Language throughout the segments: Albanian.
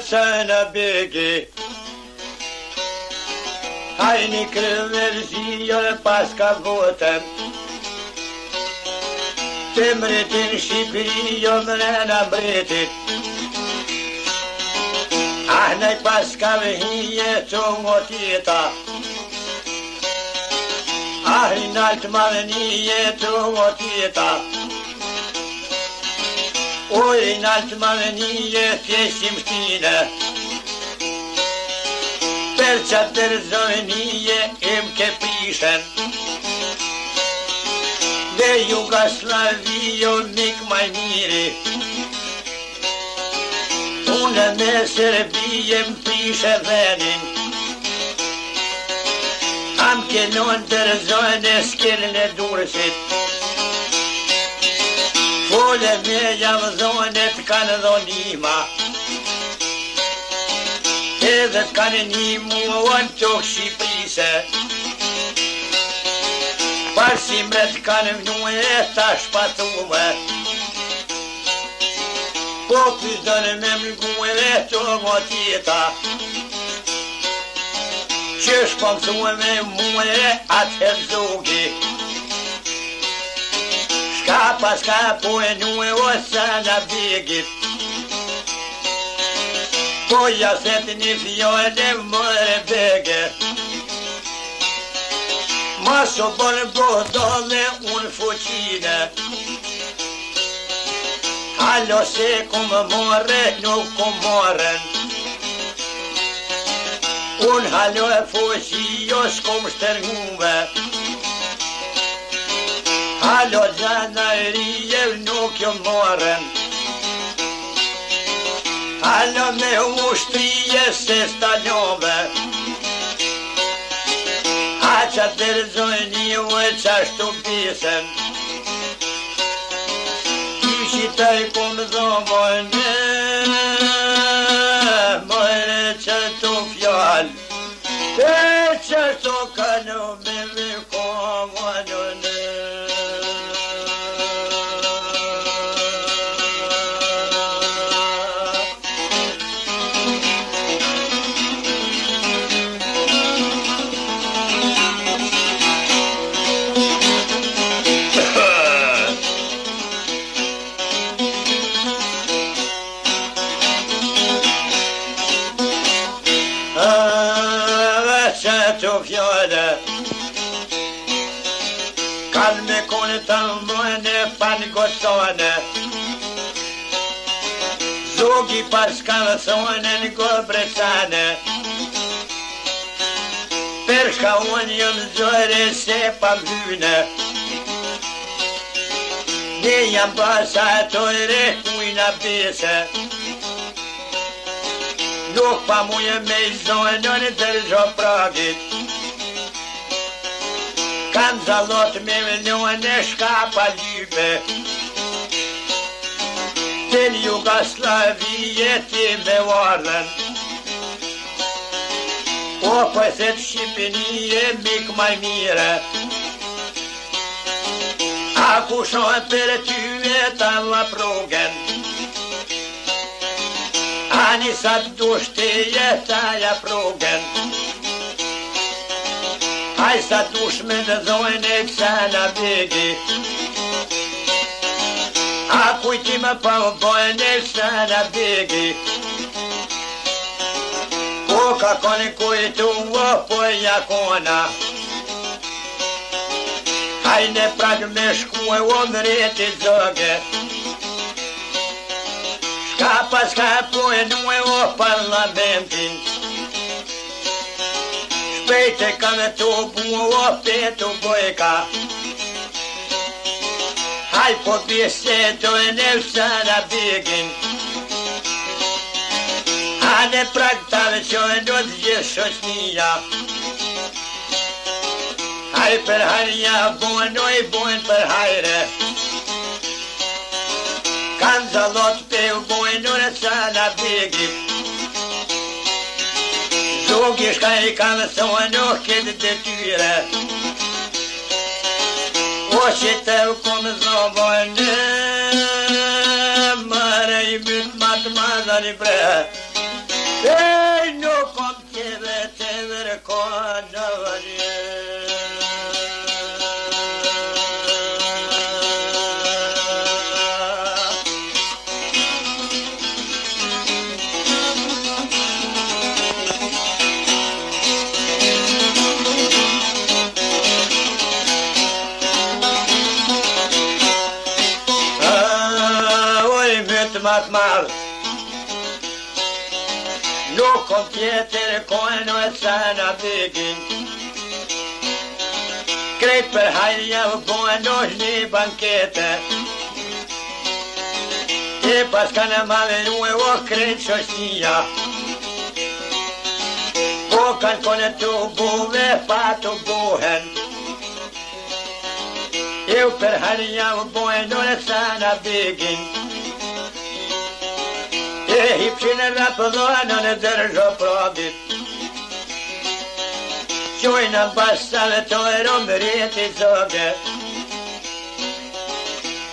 që në begi hajni kërëvërzion pas ka votën të mretin Shqipëri jo mrena mbretit ahnaj pas ka vëhije të ngotita ahrin altë madhenije të ngotita ojrin altë madhenije thjeshtim shtine për që tërzonije im ke prishen dhe Jugoslavio mik maj miri unë me Serbije më prishe venin am kenon tërzone s'kellën e Durësit fole me javëzonet kanë dhonima edhe kanë një muon të Shqipërise Parsimret kanë vnue ta shpatume po pyzdone me mlgue të motita që shpamsue me muë atë zogi shka paska po e nue osa në begit po jaset një fjone mëre bege ma so bërë bodole unë fuqine halo se kumë more nuk kumë moren unë halo e fuqio s'kumë shtërgume halo zanarije nuk jo moren halo me ushtrije se stalove Qa tërzojni u e qashtu pisen Qyqitaj kumë dhomojnë Mojre qëtu fjall E qështu kanu me vikomojnë Qëtu fjallë Kanë me kone të mëne panë gotone Zogi pas kanë thone në gobrecane Përshka unë jëmë zore se pa vyne Ne jam pasatojre kujna bese Nuk pa muje me i zonën të rëzhopragit Kam zalot me milion e shka pa lype Të Jugoslavije ti me ardhen O pëthet Shqipënije mik maj mire A kushon për tyve ta la progen Ani sa dushti jetaja progen Aj sa dush me në dhojnë e kësana begi A kujti me pa më bojnë e kësana begi Po ka kone kujtu o po jakona Aj ne prag me shku e o mreti zoge Ka pas ka po e nue o parlamentin Shpejte ka me to buo o petu bojka Haj po bisedo e nevsana begin A ne praktave që e do të gjithë shoqnia Haj për harja bojnë oj bojnë për hajre Kanë zalot pe u bojnë në sana begit Zogi shka i kanë thonë nuk këtë detyre O që të u komë zobojnë Mare i mytë matë madhani bre Ej, nuk kom tjeve të vërkon në vënje. Matë marë nuk kom tjetër kojnë e sana bikin krejt për hajja vë bojnë është një bankete e pas ka në madhenu e o krejt shoshnia po kanë kone të buve pa të buhen e për hajja vë bojnë e sana bikin e hipshin e rapëdojnë në dërgjo probit qojnë basave të eromërit i zoge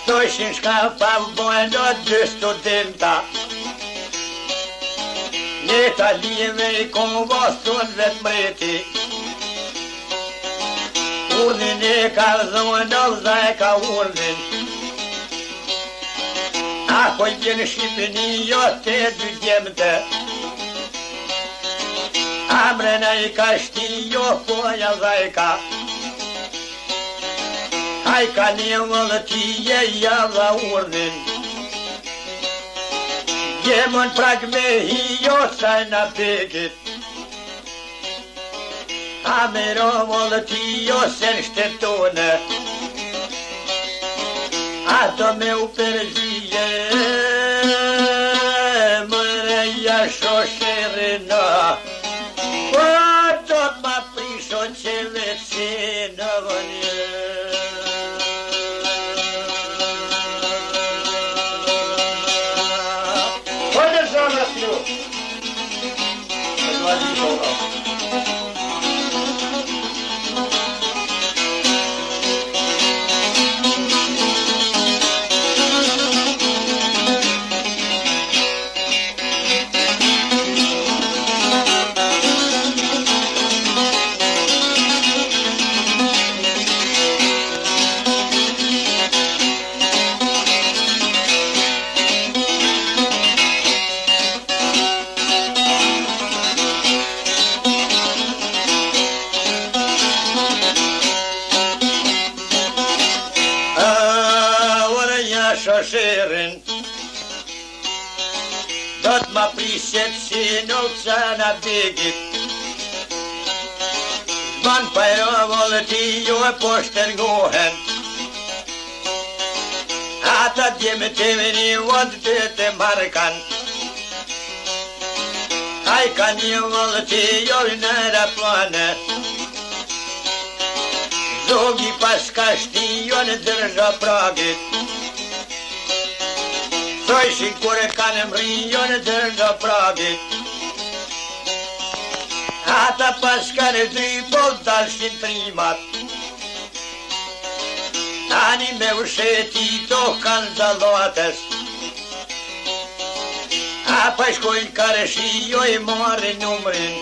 Toshin shka pa bojnë o dy studenta një talive i konvosun vetë mriti urdin e ka dhojnë o dhe ka urdin Ako i bjenë Shqipëni jo të dy djemëte Amrena i ka shti jo poja dhajka Hajka një vëllëtije java urdin Djemën prag me hi jo saj na pekit Amero vëllëtijo sen shtetone Ato me u përzije Mëreja shosherina Po do t'ma prisho që veci në vënje Po në zonë t'ju Në t'ma disho shosherin Do t'ma prishet si nuk sana bigit Zban pajrovollë ti ju e po shtergohen Ata djeme të veni vod të të markan Hajka një vollë ti ju në raplane Zogi pas ka shti ju në dërgja pragit Sojshin kure kanë mri jo në dërgja pragit Ata pas kanë dri po dalshin primat Tani me usheti to kanë zalotes Apa shkojnë kareshi jo i marrin numrin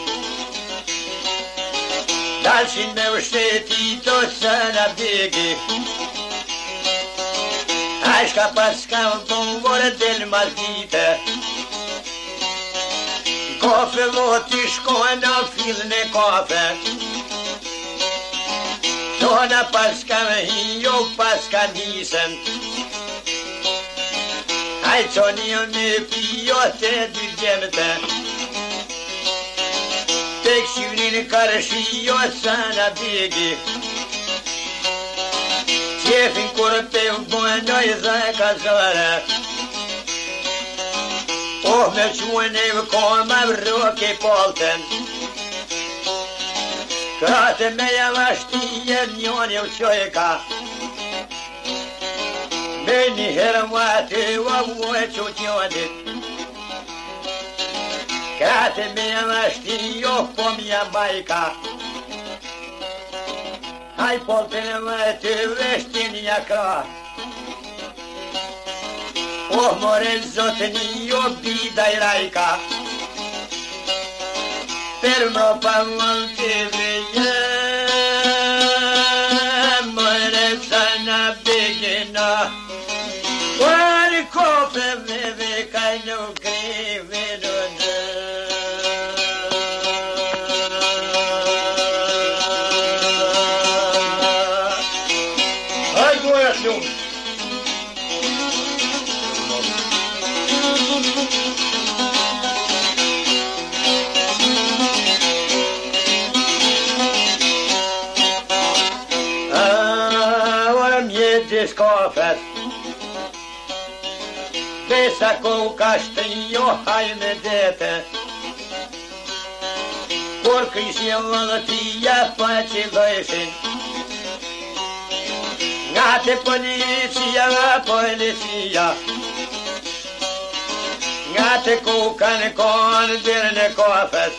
Dalshin me usheti to sana begi Ashka pas kam vore del maldite Kofe voti shkojnë në fillën e kofe Tona pas kam hijo pas ka nisen Aj qoni me pijo të dy djemëte Tek shivnin kareshi jo sana begi Qefin kur të vëbojnë i dhe ka zore Oh me quen e vëkon ma vrok e polten Krate me javashtije njën e uqojka Me një herë mua të vëboj që t'jonit Krate me javashtije po mja majka Aj polten e më të veshtin një kra Oh more zotëni jo bida i rajka Djerë më pa mund t'i vijem, mëre sa në bigina. Kërë kope vivi ka nuk krivi në në. Hajde goja shumë. Skafet Besa ku ka shtriju haj me dete Kur kishin vëllëtia pa që dhejshin Nga të policia Nga të ku kanë konë dyrë në kafet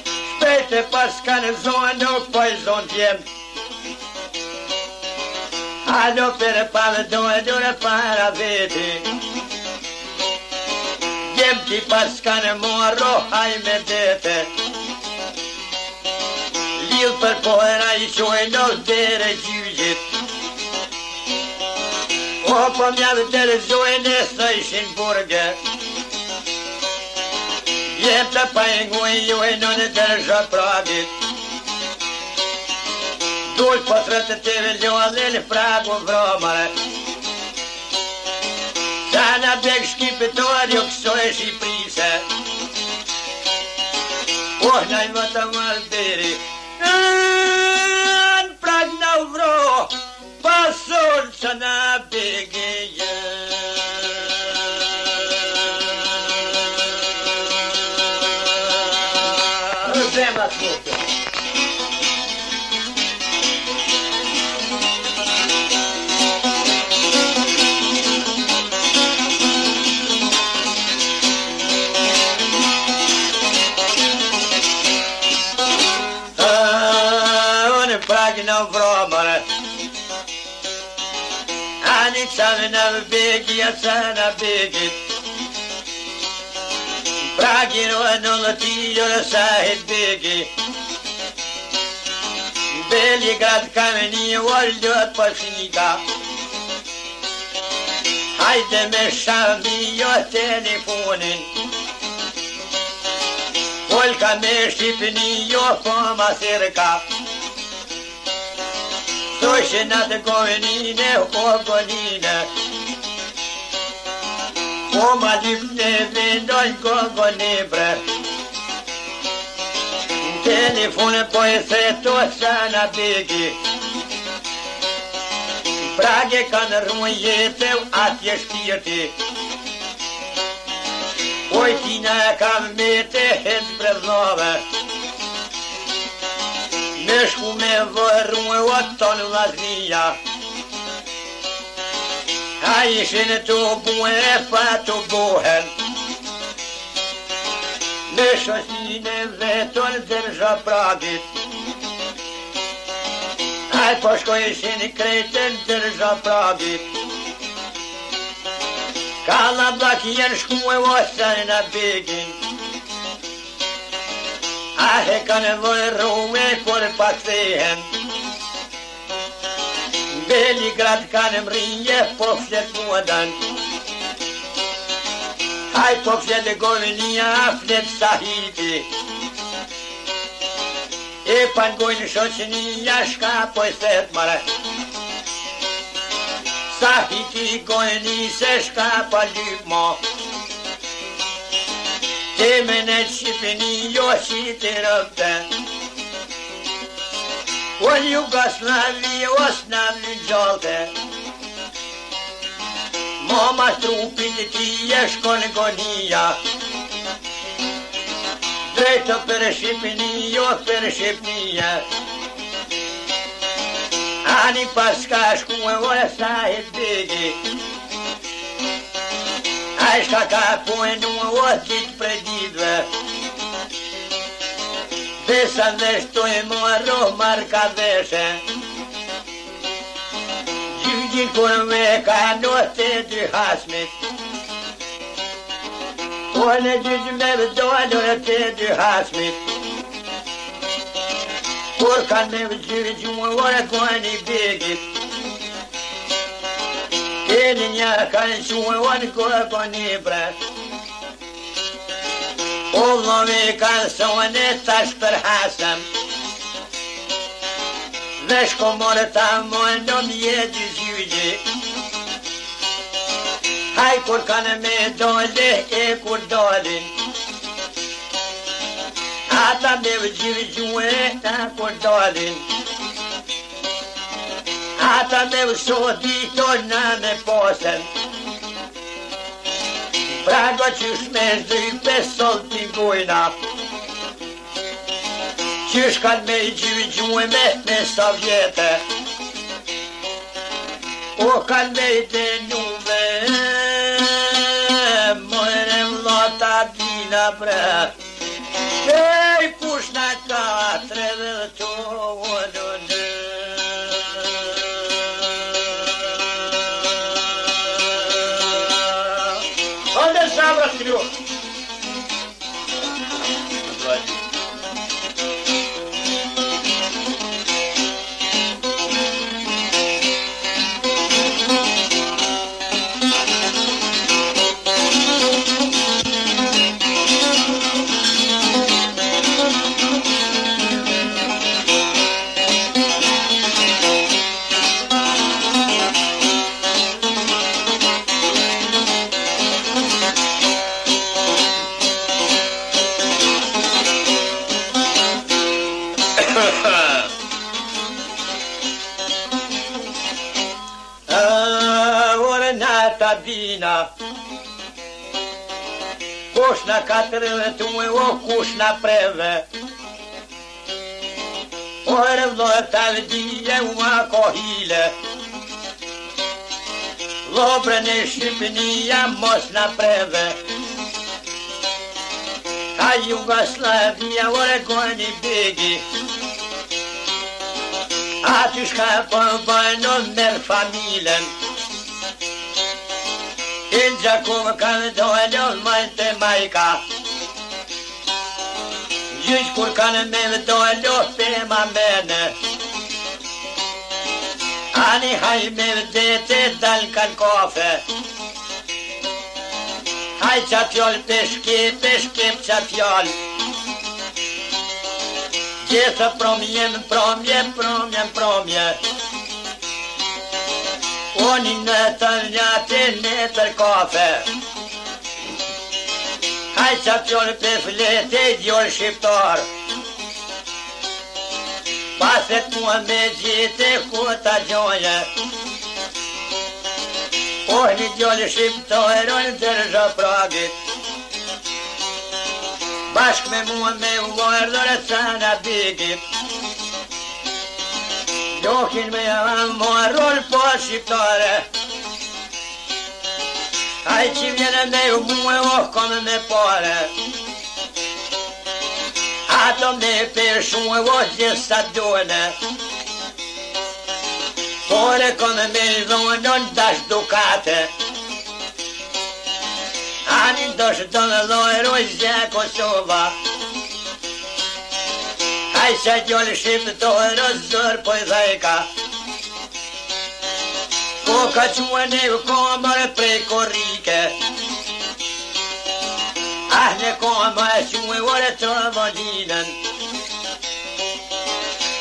Shpejte pas kanë zonë nuk po i zonë t'jem Halo per pavë dore para veti Gjem ti pas kanë morro haj me dete Lil për pohera i qojnë në dhere gjyqit O po mjavë dhere zojnë e së ishin burge Gjem të pajnguj jojnë në dhere zhapragit Dull po të rëtë të vëllë në fragu vromare Sa në beg shkipitor jo këso e Shqiprise Në i më të mardiri Në prag në vro Pasur që në begje Zemra të mërë në vromare Ani qave në vëbegi, a sa në begit Pragin o në lëtijë në sahit begi Beligrad kameni o lët përshnika Hajde me shami jo telefonin Polka me Shqipni jo po ma sirka Soshin atë govenine o gonine Po ma lypne vendoj gogonibre Telefone po e seto sa në begi Prage kanë rrujete atje shpirti Oj tina kam mete het brevnove Me shku me vërru e o tonë vaznia A ishin të bue e fa të buhen Me shoshine veton dërgja pragit A po shkojshin krejten dërgja pragit Kalla blak jenë shku e o sërë në begin Ahe kanë vërru e kur pakthehen Beligrad kanë mrije po flet muadan Haj po flet govinia flet sahiti E pangojnë shoqënia shka po e set mare Sahiti gojni se shka pa lypmo Temen e Shqipëni jo që të rëpte O Jugoslavi o s'navi gjolte Mama trupin ti e shkon gonia Drejto për Shqipëni jo për Shqipënia Ani pas ka shku e o sa e begi A shka ka pojnë o dit për ditve Besa dhe shtoj morro marka veshe Gjygjin kur me ka note dy hasmit O në gjyqë me vëdojnë të dy hasmit Kur kanë me vëgjyqë më vore kojnë I bigit Keni një kanë shumë vore kojnë I bret O vëmi kanë sonë tash për hasëm Dhe shkomore ta mojnë në mjetë gjyqë Haj kur kanë me dole e kur dolin Ata me vëgjyqë e kur dolin Ata me vësodi tonë me posën Prago qysh me zhëj pesol t'i gojna Qysh kanë me gjyqë me sovjete O kanë me denume Mojre vlota dina bre Ej kush na katre dhe tonë Onde sabra scriu Dina Kush na katërëve të muj o kush na preve Ore vlojë të vdije u ma kohile Lobre në Shqipënia mos na preve Ka Jugoslavia ore kojnë I bigi Aty shka përbëjnë merë familjen In Gjakovë kanë dojnë majtë e majka Gjyqë kur kanë me vëdojnë pema mene Ani haj me vëdete dal kanë kofe Haj qatjoll peshke qatjoll Gjithë promje Oni në të njate në tër kafe Haj qatjoll për flete djoll shqiptar Paset mua me gjite ku ta gjoje Oni djoll shqiptar në dërgja pragit Bashk me mua me uvardore cana bigit Jokin me marror po shqiptare Haj që vjene me u muë o kome me pare Ato me përshu o gjitha dojne Pore kome me zonon dash dukate Ani dosh do në lojro zja Kosova Haj që gjoll shqiptore zër po I dhejka Ko ka quën e komër prej korrike Ah në komër e quën ore të vëndinën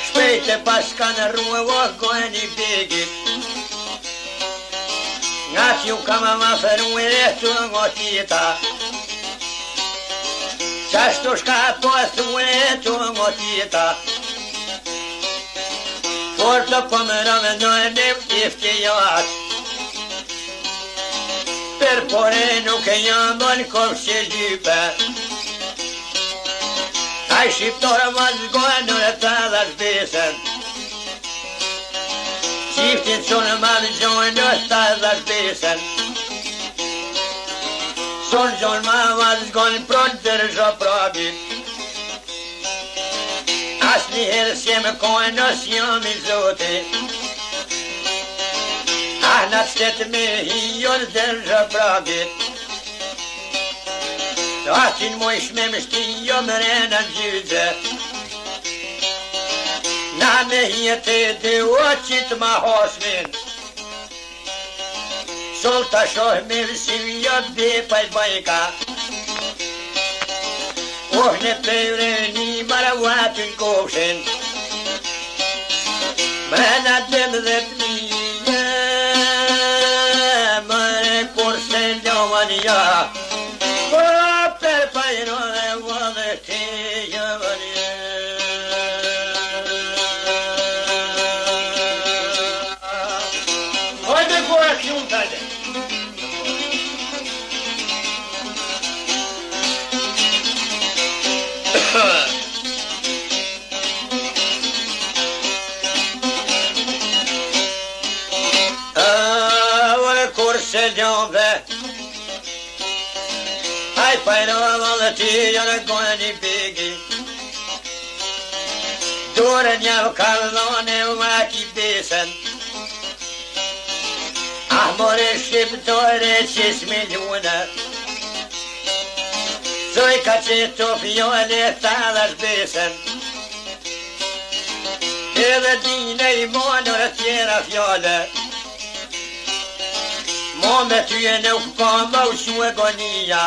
Shpejte pas kanë ruë o gojnë I bigit Nga t'ju kam ma feru e të ngotita Qashtu shka postu e të ngotita Por të pëmërëve në iftijat Per pore nuk e janë bën kofë që gjype Aj shqiptore më zgojnë në të dhe shbisen Qiftin sonë më zgjojnë në të dhe shbisen Sonë gjonë më vazhgojnë pronë dërgja pragit As njëherë si më kojnë nësë jam I zoti Ah në të shtetë me hijon dërgja pragit Atin moj shme më shtin jo më rena në gjyze Na me jetë e dhe oqit ma hosmin Sol të shoh me vësim jo dhe paj bajka Në përre një maravatën kofshin Mërëna dëmë dhe të një Mërë kur se ljohën ja Po për pajro dhe vëdhe të jëvën ja Hajde kura kjumë të hajde Se ljove Aj pajrova dhe ti jërë gojë një bigi Dure njëvë kallone u maki besen Ahmore shqiptore qis miljone Zoj ka qëto fjole thallash besen Edhe dine i monër tjera fjole Mo me ty e nuk ka më ushu e gonia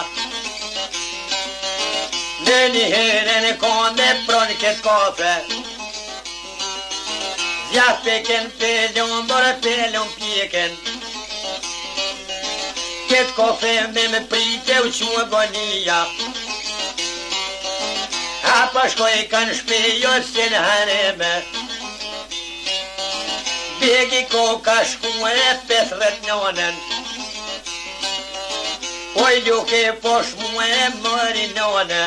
Në një herë në ka me pronë këtë kafe Zjath peken pelon, bërë pelon pjeken Këtë kafe me prite ushu e gonia Hapa shkoj kanë shpejo se në hareme Begi koka shku e 50 nonën Oj luke posh mu e mëri none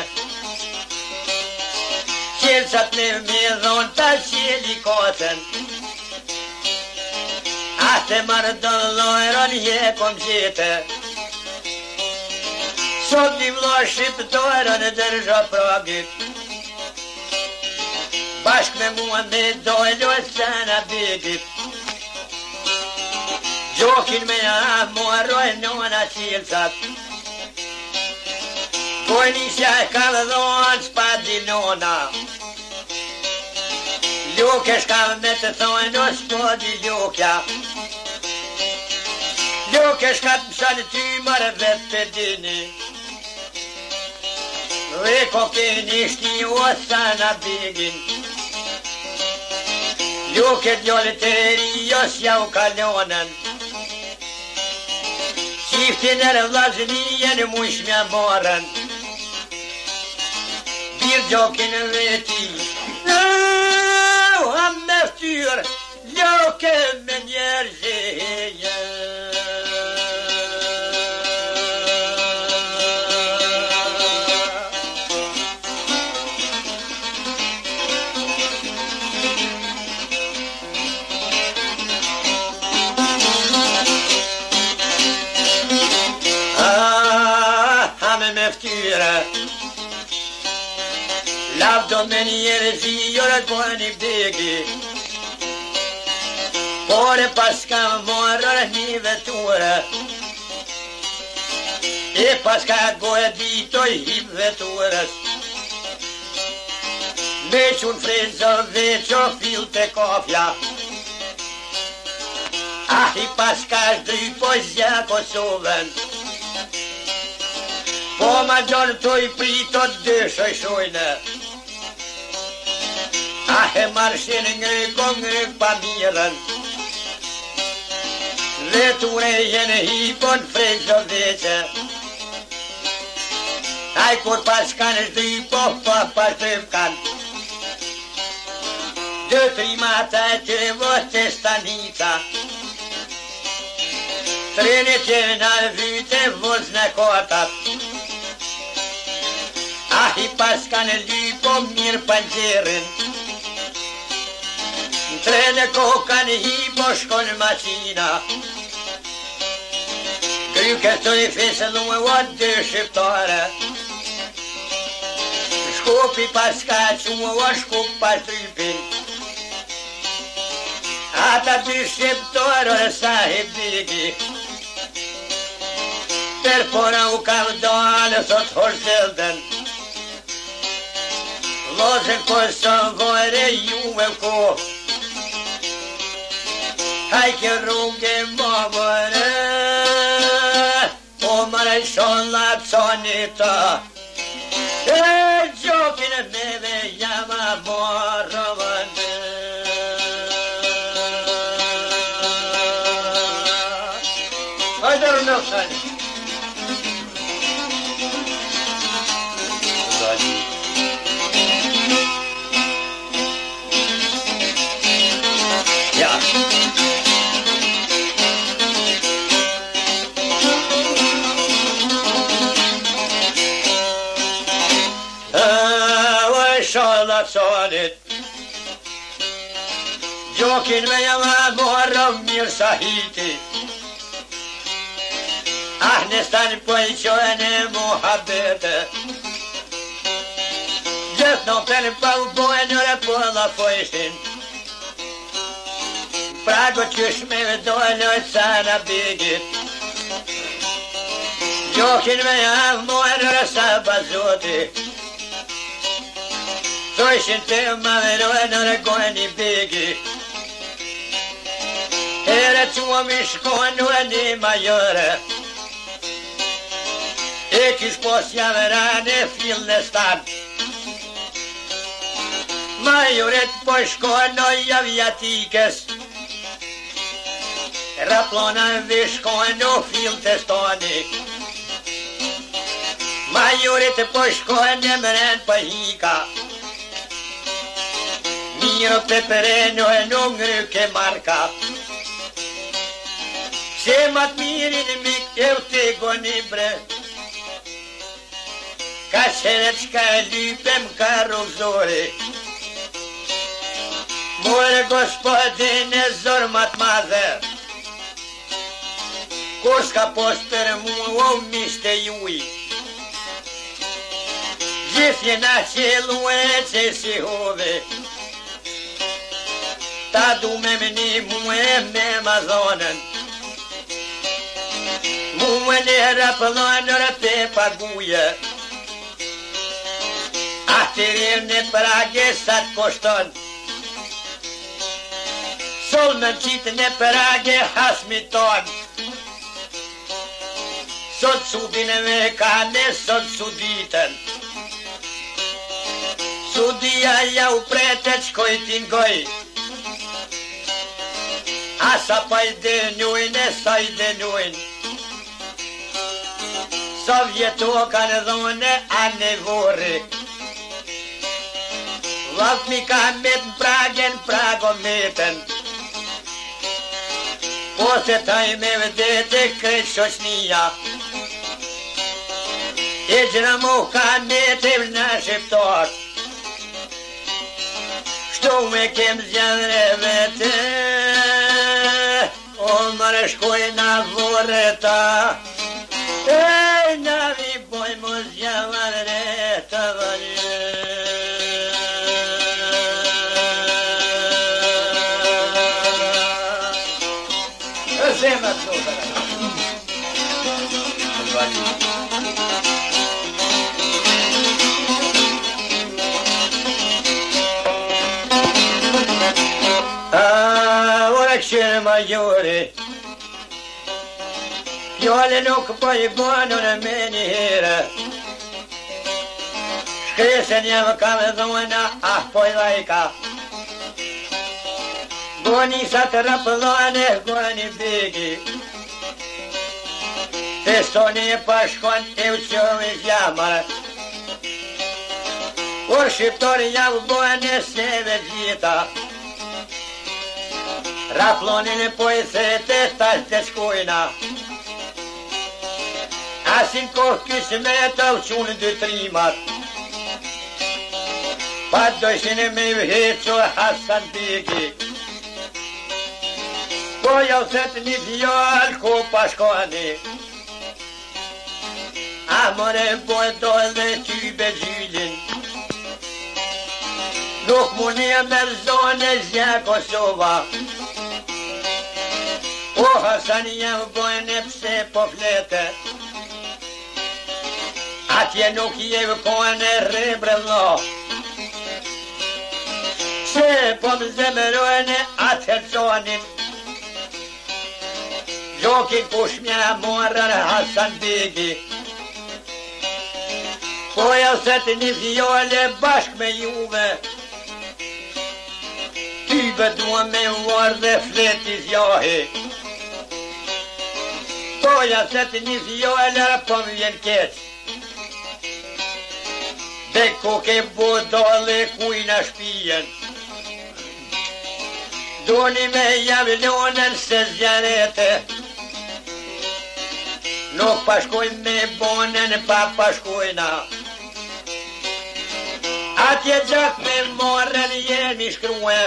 Qelësat me midhon ta qeli kotën Ate marë dëllojron jekom gjete Sot një vlo shqiptojron dërgjo progit Bashk me mua me dojlo sana bigit Gjokin me amoroj nona qilësat Kojnisja e ka dhon s'padi nona Luke shka me të thojnë o s'podi lukja Luke shka të mësën ty mërë vetë për dini Dhe kokeni shti o sana bigin Luke t'jollë të rio s'ja u kalonën Qiftin e rëvlazënije në mush me morën Bir gjokin e veti Ham me ftyr Loke me njerëzije Lavdo me njerëzi jore koni begi Pore pas ka morër një veture E pas ka gojë ditoj hip veturës Me qun frezë veqo fil të kofja Ahi pas ka shdry po zja Kosovën Po ma gjonë të i prito dëshoj shojnë Ahe marshin ngryk pa mirën Veture jenë hipon frezë veqe Aj kur pas kanë shdy po pa shdyp kanë Dë trimata e të vote stanica Trene që në vyte vëz në kotat Ahi pas kanë lypo mirë pëngjerin Trene kokan hipo shkon maqina Kryke të i fesëllu e o dy shqiptare Shkupi pas ka që o shkup pas trypin Ata dy shqiptare sahib bigi Telefona u kam dalë, thot horsildën. Lozën po së vore juve ko. Hajke rrugë më vore, o mërë sholla conita. E gjokin neve jama morëvën. Hajde rë në sani. Ja. Sholla sonit Gjokin me jama morëm mirë sa hiti Nestan po I qojnë e muhabete Gjithë notën pa u bojnë nëre po la fojshin Prago qysh me dojnë sa në bigit Gjokin me jama morë sa bazoti Sojshin të më verojnë në regojnë I bigi Ere që më shkojnë në një majore E kish pos javërane fil në stan Majoret po shkojnë në javjatikës Raplona vi shkojnë në fil të stoni Majoret po shkojnë në mren për hika Miro pepereno e non ngryke marka Se mat mirin mik e u te gonibre Ka qeret shka e lypem ka rukzori More gospodin e zormat madhe Kur s'ka post për mu o miste juj Gjithjena qelu e që si hove Ta du me meni muë me mazonën Muë në rapëllon në rëpe paguje Ahtirir në prage sa t'koshton Sol më qitë në prage hasmiton Sot sudin e me kane, sot suditën Sudia ja u prete qkojtin goj Asa pa I denujnë e sa I denujnë Sovjeto kanë dhone a nevori Valt mi ka met në pragen prago metën Po se taj me vedete krejt shoqnia E gjëra mu ka metem në shqiptar Shtu me kem zjadre vete O mërë shkojnë a voreta E na vi boj mu zjavadre të valje E zemat të të Ora këshirë majori Fjole nuk po I bonë në me një herë Shkresen jam ka me dhona ah po I lajka Goni sa të rapëllone goni bigi Festoni e pashkon e u qëmi zjamarë Por shqiptori jam bojnë e seve gjitha Raplonin e po I thete tash të shkojna Asin kohë kësë me të uqunë dy trimat Pa dojshin e me vheqo Hasan Bigi Po jau thët një fjallë ko pashkoni Amore boj dojnë dhe tybe gjyllin Nuk muni e mërzone zja Kosova O Hasan jam bojnë e pse po flete atje nuk jeve kone rebre vlo. Se po më zemërojnë atë herconin, gjokin kush mja morën Hasan Begi. Po ja se të një fjole bashk me juve, ty bedua me uar dhe fleti zjahi. Po ja se të një fjole po më vjen keq, dhe ku ke budale kujna shpijen. Doni me javlonën se zjarete, nuk pashkojnë me bonën pa pashkojna. Atje gjak me morën jemi shkrue,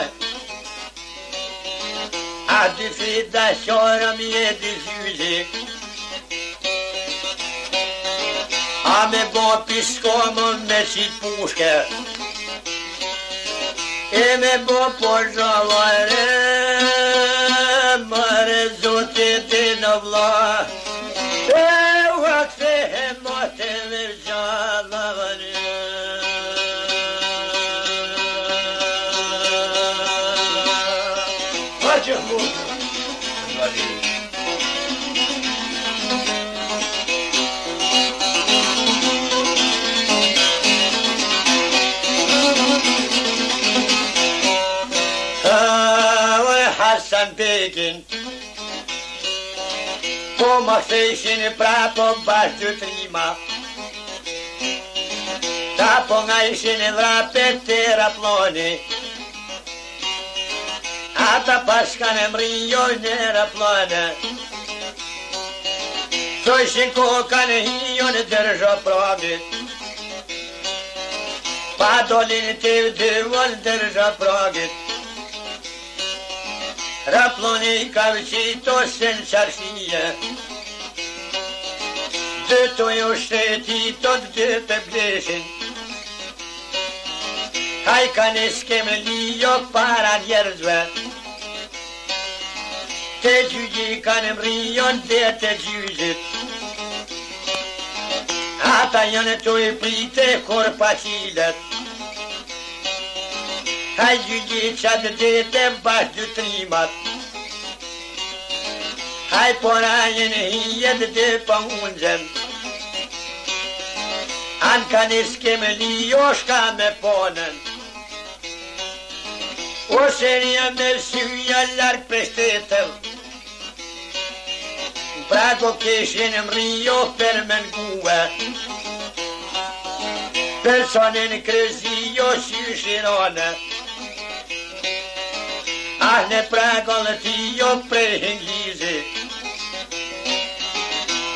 a dy frida qarëm jedi zyli. A me bo piskomën me qitë pushke, e me bo por zhavare, mare zotit e në vla. E vakse e mote me zhavare. Që mund Hasan Begin po më ktheshin prapo bashkë dy trima, ta po nga ishin e vrapet të raploni. Ata pashkan e mrijoj në raplone, thojshin kokan e hijo në dërgjo pragit, pa dolin të vdëvon dërgjo pragit. Raploni ka vqito se në qarshije, dëto jo shteti të dëtë bleshin. Haj ka në skeme lijo para njerëzve, të gjyqi ka në mrijon dhe të gjyqit. Ata janë të i prite kur paqilet, haj gjyqi qatë dhete bashkë dy trimat. Haj porajën hijet dhe pëngunxem, anë ka në skeme lijo shka me ponën. O shërja me syja larkë për shtetëm, prago keshin mrijo për mengue, personin krëzijo shishirone, ahne prago dhe tijo për hinglizi,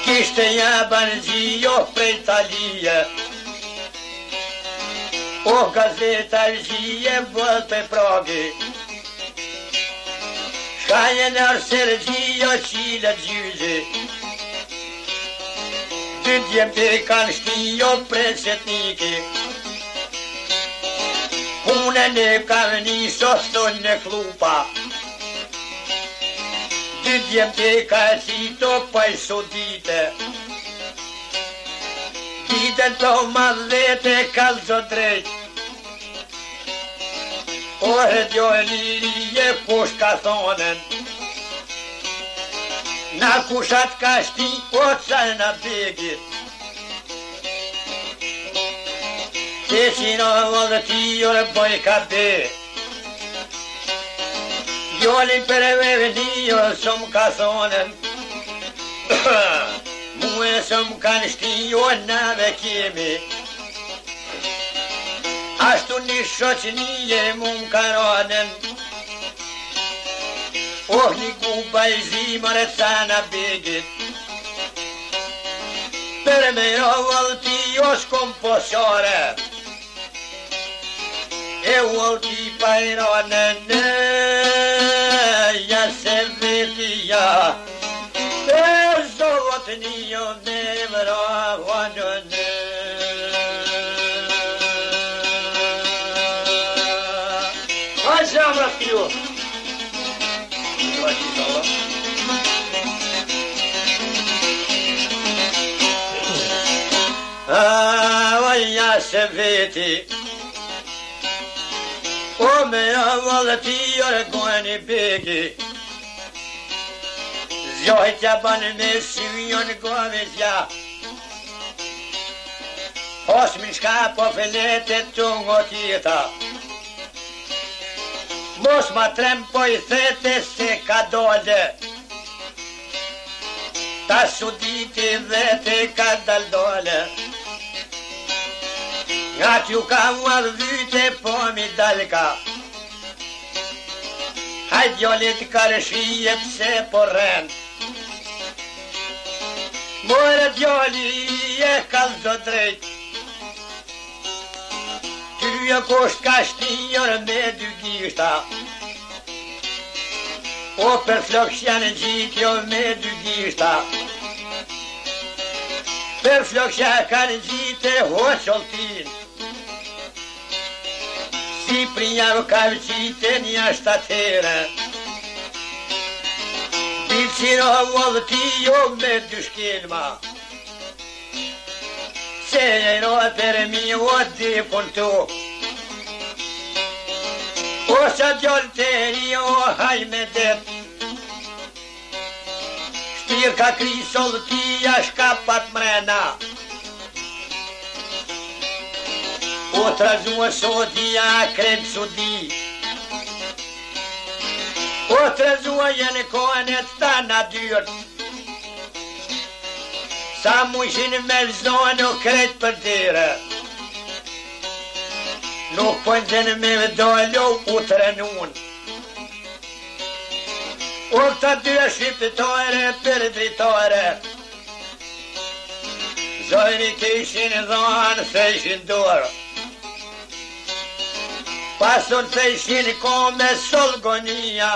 kishte jaban gjijo për Italije, o gazeta gjije vëll për Pragi, shkajen arsër gjijo qile gjyzi, dy djem të kanë shtijo për setniki, punën e kanë njëso thon në klupa, dy djem të kanë qito për sodite, ditën të madhete kalzo drejt. O hedjo e lirije kush ka thonen, na kushat ka shti o qajna begit. Që qino vëllë ti jo në boj ka be, jolin për e vevni jo sëm ka thonen, muë sëm kanë shti jo nave kemi. Ashtu një shoqënije mund karonen, oh një guba i zimër e cana begit, për me rovëll ti jo shkom posore, e ullë ti pajronen ja se vetija, e zovot një në vravanën. Jamra filho. Ah se veti. O me avallë ti orgoni begi. Zjohitja banë me syjon govizja. Osmin shka po feletet të ngotita. Mos ma trem po i thete se ka dole. Ta suditi vete ka dal dole. Nga t'ju ka vadhyte po mi dalka. Hajt jolit karëshije pse po rend. More djoli e ka zdo drejt. Tyja kosht ka shtinjor me dy gishta. O për floksh janë gjitjo me dy gishta. Për floksh kanë gjite hoqoltin. Si prinjaru ka vqite një shtatere. Bilqiro vëllëti jo me dy shkelma. Se jero për mi o dikun tu. O qa djollë të ri o haj me det. Shtir ka krisoll tia shkapat mrena. O trazua sotia kred sudi. O trazua jenë konet ta na dyrt. Sa mushin me zonë o kret për dire. Nuk pëndën me vdollo u të renun. O këta dy shqiptare për dritare. Zojri kishin dhanë thejshin dorë. Pasur thejshin kome solgonia.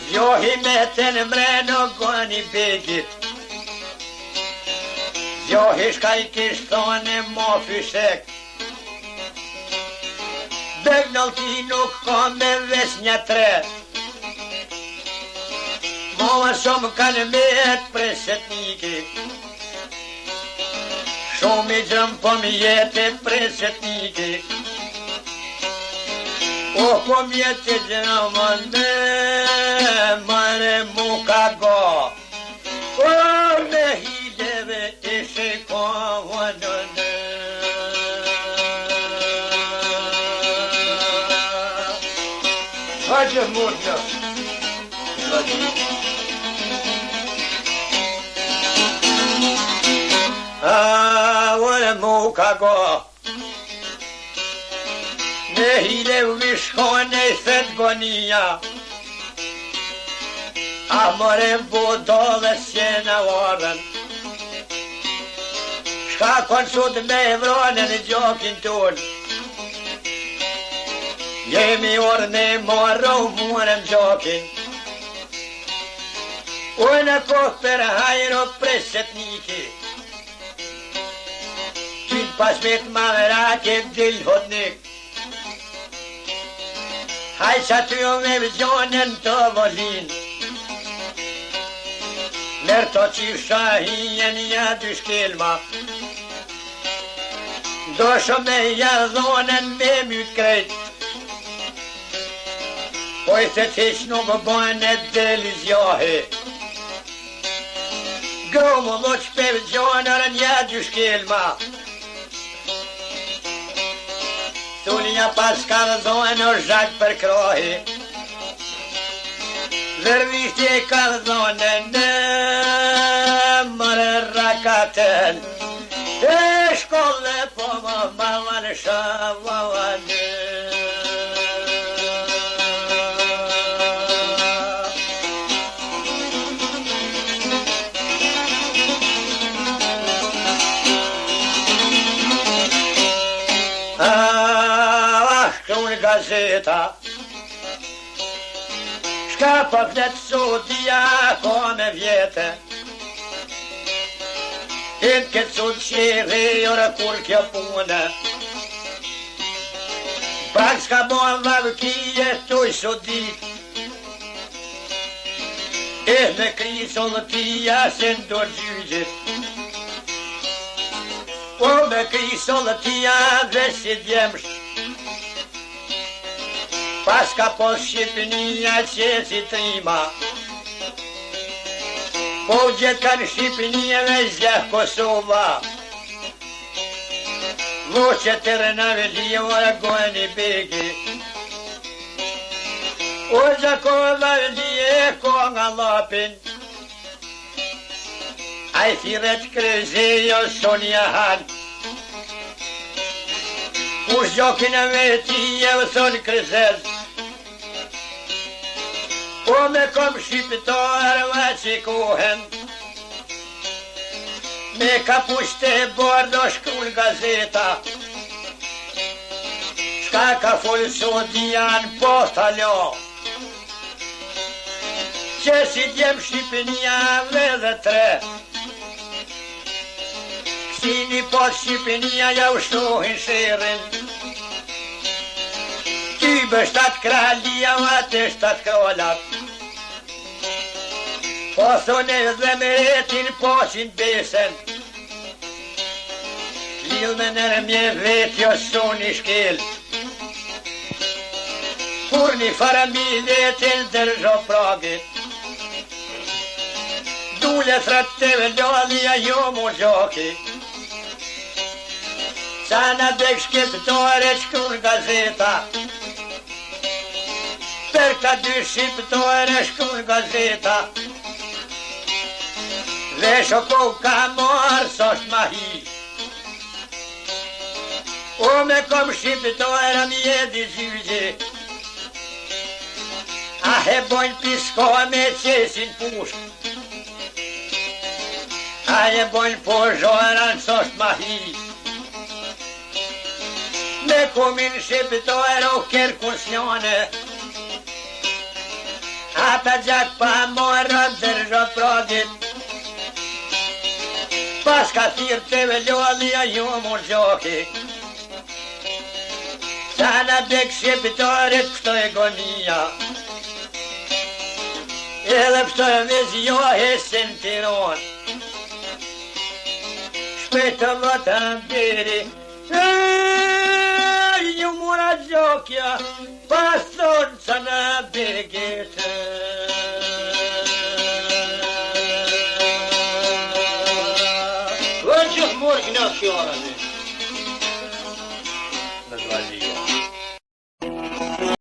Zjohi me të në mreno goni begit. Zjohi shka i kish thone mo fyshek. Begnol ti nuk ka me ves një tre. Moa shumë kanë me et presetniki. Shumë i gjëm po mi jetë presetniki. O po mi jetë gjëmën me mare mu ka go. O me hideve ishe kohënën. Hajde mutnë. Ore mu ka go. Ne hile u mishkone i thet gonia. Amore budove s'jena orën. Shka kon sud me evronen i gjokin ton. Jemi orë ne morë u murëm gjokin. Unë kohë për hajro presetniki. Qytë pas me të madherake dil hodnik. Haj qa ty o me vëgjonën të volin. Mërë to qisha hijen ja dy shkelma. Do shumë me jadhonën me mytë krejt. Poj se tish nuk bëjnë e delizjohi. Gromu loq për vëgjonërën ja dy shkelma. Tulinja pas ka dhojnë o zhak për krohi. Zërvishtje ka dhojnë në mërë rakaten. E shkolle po më mavan shavanë. Gazeta shka po flet sotia ko me vjete. It këtë sot qire jore kur kjo pune. Pak s'ka bon vavkije tuj sodit. Me krisoll tia se ndor gjyqit. O me krisollë tia dhe si djemsh, pas ka pos Shqipënia që si trima, po gjithë kanë Shqipënia dhe zjeh Kosova, voce të rënave liore gojnë i begi, o gjakova lije ko nga lapin, ai thiret krezejo sonja han, u zjokin e veti e u thon krezez, o me kom shqiptar vacikohen, me kapushte bordo shkrull gazeta, shka ka full sodian postalo, që si djem Shqipënia dhe tre, Kësini po Shqipënia ja ushtohin shirin, Tybe 7 kralia vate 7 krolat, po thone dhe meretin poqin besen, Lil me nërmje vet jo suni shkel, Kur një faramiletin dërgjo pragit, Dule thratteve lodhja jo mu gjoki, Sa në bek shqiptore shkruan gazeta, për këta 2 shqiptore shkruan gazeta, dhe shoko ka marë s'osht ma hi, o me kom shqiptore mjedi zhygje, a he bojnë pisko me qesin pushk, a he bojnë po zhoran s'osht ma hi, me kumin shqiptore o kërkun snjone, ata gjak pa morën dërgjo prodit, pas ka thirë të velodhja ju mund gjoki, sa në bek shqiptorit pëtoj gonia, edhe pëtoj vizjohi sin tiron, shpëtë vëtën diri, ju mura gjokja, pas thonë sa në begit.